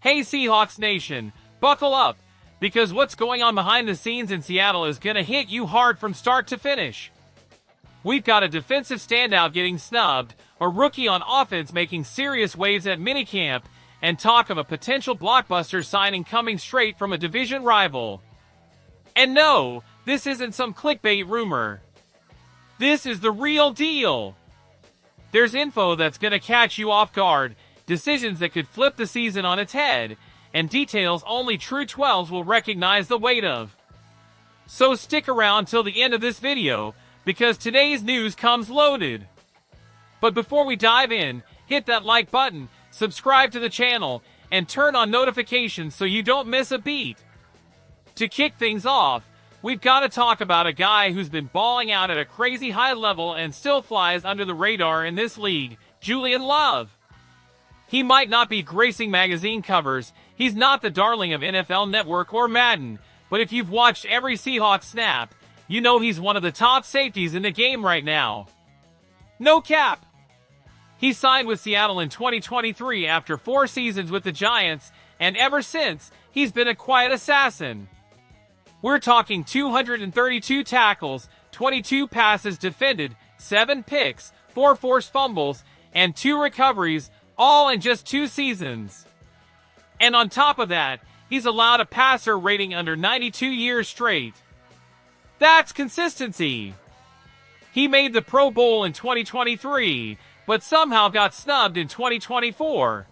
Hey Seahawks Nation, buckle up, because what's going on behind the scenes in Seattle is gonna hit you hard from start to finish. We've got a defensive standout getting snubbed, a rookie on offense making serious waves at minicamp, and talk of a potential blockbuster signing coming straight from a division rival. And no, this isn't some clickbait rumor. This is the real deal. There's info that's gonna catch you off guard, decisions that could flip the season on its head, and details only true 12s will recognize the weight of. So stick around till the end of this video, because today's news comes loaded. But before we dive in, hit that like button, subscribe to the channel, and turn on notifications so you don't miss a beat. To kick things off, we've got to talk about a guy who's been balling out at a crazy high level and still flies under the radar in this league, Julian Love. He might not be gracing magazine covers, he's not the darling of NFL Network or Madden, but if you've watched every Seahawks snap, you know he's one of the top safeties in the game right now. No cap! He signed with Seattle in 2023 after 4 seasons with the Giants, and ever since, he's been a quiet assassin. We're talking 232 tackles, 22 passes defended, 7 picks, 4 forced fumbles, and 2 recoveries, all in just 2 seasons. And on top of that, he's allowed a passer rating under 92 years straight. That's consistency. He made the Pro Bowl in 2023, but somehow got snubbed in 2024.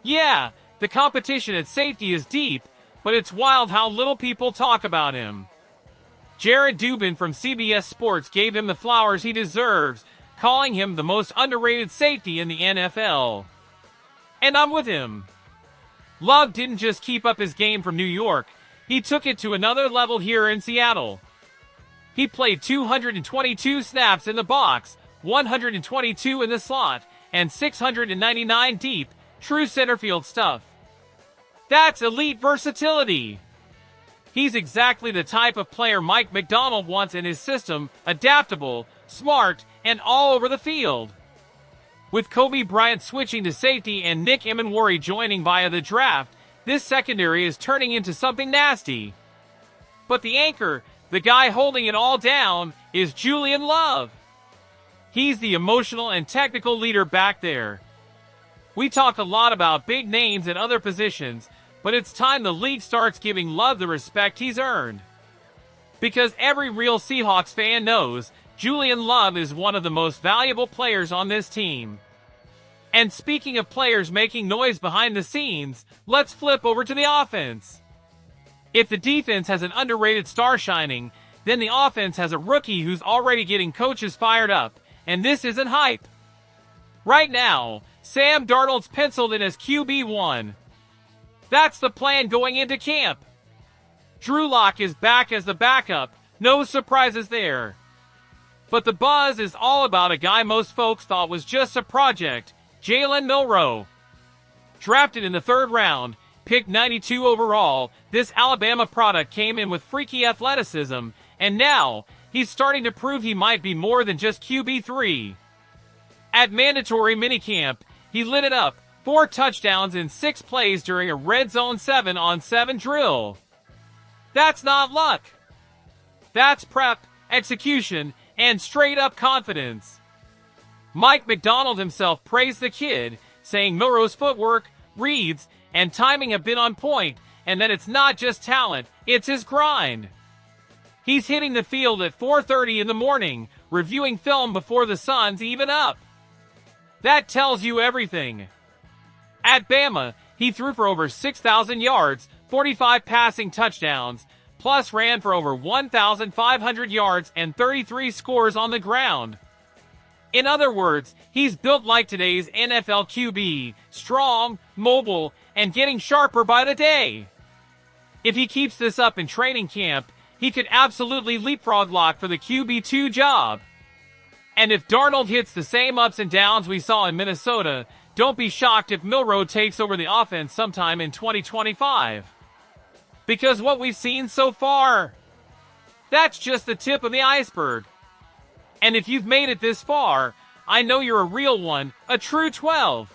Yeah, the competition at safety is deep, but it's wild how little people talk about him. Jared Dubin from CBS Sports gave him the flowers he deserves, calling him the most underrated safety in the NFL. And I'm with him. Love didn't just keep up his game from New York, he took it to another level here in Seattle. He played 222 snaps in the box, 122 in the slot, and 699 deep, true center field stuff. That's elite versatility. He's exactly the type of player Mike Macdonald wants in his system, adaptable, smart, and all over the field. With Kobe Bryant switching to safety and Nick Emenwari joining via the draft, this secondary is turning into something nasty. But the anchor, the guy holding it all down, is Julian Love. He's the emotional and technical leader back there. We talk a lot about big names at other positions, but it's time the league starts giving Love the respect he's earned. Because every real Seahawks fan knows Julian Love is one of the most valuable players on this team. And speaking of players making noise behind the scenes, let's flip over to the offense. If the defense has an underrated star shining, then the offense has a rookie who's already getting coaches fired up, and this isn't hype. Right now, Sam Darnold's penciled in as QB1. That's the plan going into camp. Drew Lock is back as the backup, no surprises there. But the buzz is all about a guy most folks thought was just a project, Jalen Milroe. Drafted in the 3rd round, picked 92 overall, this Alabama product came in with freaky athleticism, and now, he's starting to prove he might be more than just QB3. At mandatory minicamp, he lit it up, 4 touchdowns in 6 plays during a red zone 7-on-7 drill. That's not luck. That's prep, execution, and straight-up confidence. Mike Macdonald himself praised the kid, saying Milroe's footwork, reads, and timing have been on point, and that it's not just talent, it's his grind. He's hitting the field at 4:30 in the morning, reviewing film before the sun's even up. That tells you everything. At Bama, he threw for over 6,000 yards, 45 passing touchdowns, plus ran for over 1,500 yards and 33 scores on the ground. In other words, he's built like today's NFL QB, strong, mobile, and getting sharper by the day. If he keeps this up in training camp, he could absolutely leapfrog Lock for the QB2 job. And if Darnold hits the same ups and downs we saw in Minnesota, don't be shocked if Milroe takes over the offense sometime in 2025. Because what we've seen so far, that's just the tip of the iceberg. And if you've made it this far, I know you're a real one, a true 12.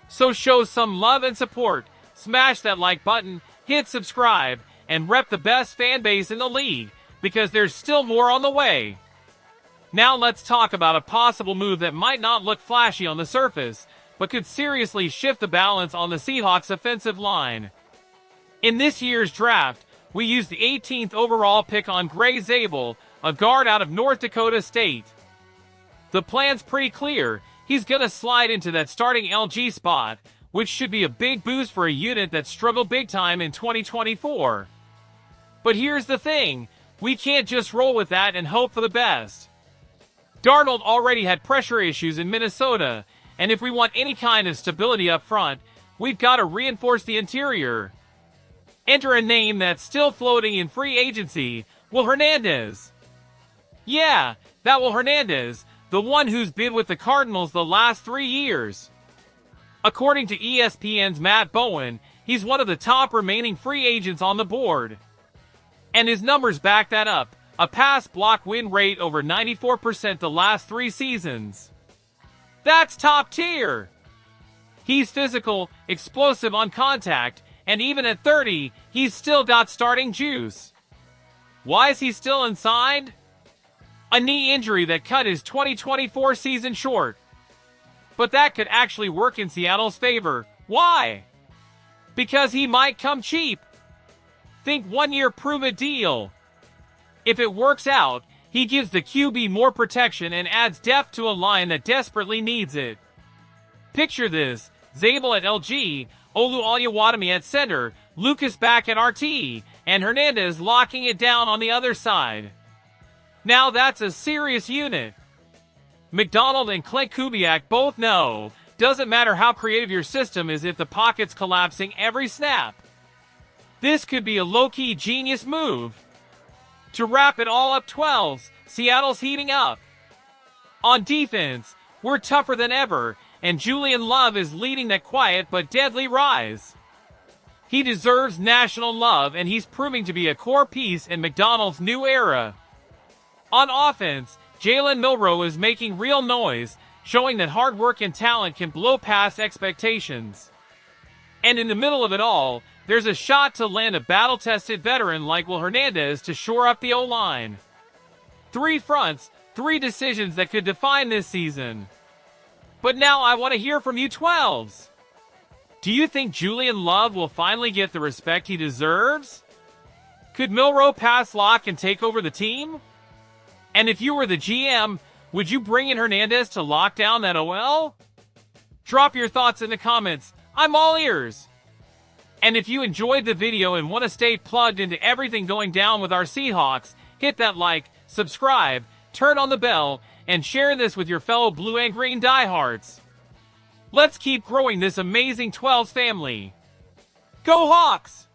So show some love and support, smash that like button, hit subscribe, and rep the best fan base in the league, because there's still more on the way. Now let's talk about a possible move that might not look flashy on the surface, but could seriously shift the balance on the Seahawks' offensive line. In this year's draft, we used the 18th overall pick on Gray Zabel, a guard out of North Dakota State. The plan's pretty clear. He's gonna slide into that starting LG spot, which should be a big boost for a unit that struggled big time in 2024. But here's the thing, we can't just roll with that and hope for the best. Darnold already had pressure issues in Minnesota, and if we want any kind of stability up front, we've got to reinforce the interior. Enter a name that's still floating in free agency, Will Hernandez. Yeah, that Will Hernandez, the one who's been with the Cardinals the last 3 years. According to ESPN's Matt Bowen, he's one of the top remaining free agents on the board. And his numbers back that up, a pass block win rate over 94% the last 3 seasons. That's top tier! He's physical, explosive on contact, and even at 30, he's still got starting juice. Why is he still unsigned? A knee injury that cut his 2024 season short. But that could actually work in Seattle's favor. Why? Because he might come cheap. Think 1-year prove-it deal. If it works out, he gives the QB more protection and adds depth to a line that desperately needs it. Picture this, Zabel at LG, Olu Oluwatimi at center, Lucas back at RT, and Hernandez locking it down on the other side. Now that's a serious unit. McDonald and Clint Kubiak both know, doesn't matter how creative your system is if the pocket's collapsing every snap. This could be a low-key genius move. To wrap it all up 12s, Seattle's heating up. On defense, we're tougher than ever, and Julian Love is leading that quiet but deadly rise. He deserves national love, and he's proving to be a core piece in McDonald's new era. On offense, Jalen Milroe is making real noise, showing that hard work and talent can blow past expectations. And in the middle of it all, there's a shot to land a battle-tested veteran like Will Hernandez to shore up the O-line. 3 fronts, 3 decisions that could define this season. But now I want to hear from you 12s. Do you think Julian Love will finally get the respect he deserves? Could Milroe pass lock and take over the team? And if you were the GM, would you bring in Hernandez to lock down that OL? Drop your thoughts in the comments. I'm all ears. And if you enjoyed the video and want to stay plugged into everything going down with our Seahawks, hit that like, subscribe, turn on the bell, and share this with your fellow blue and green diehards. Let's keep growing this amazing 12s family. Go Hawks!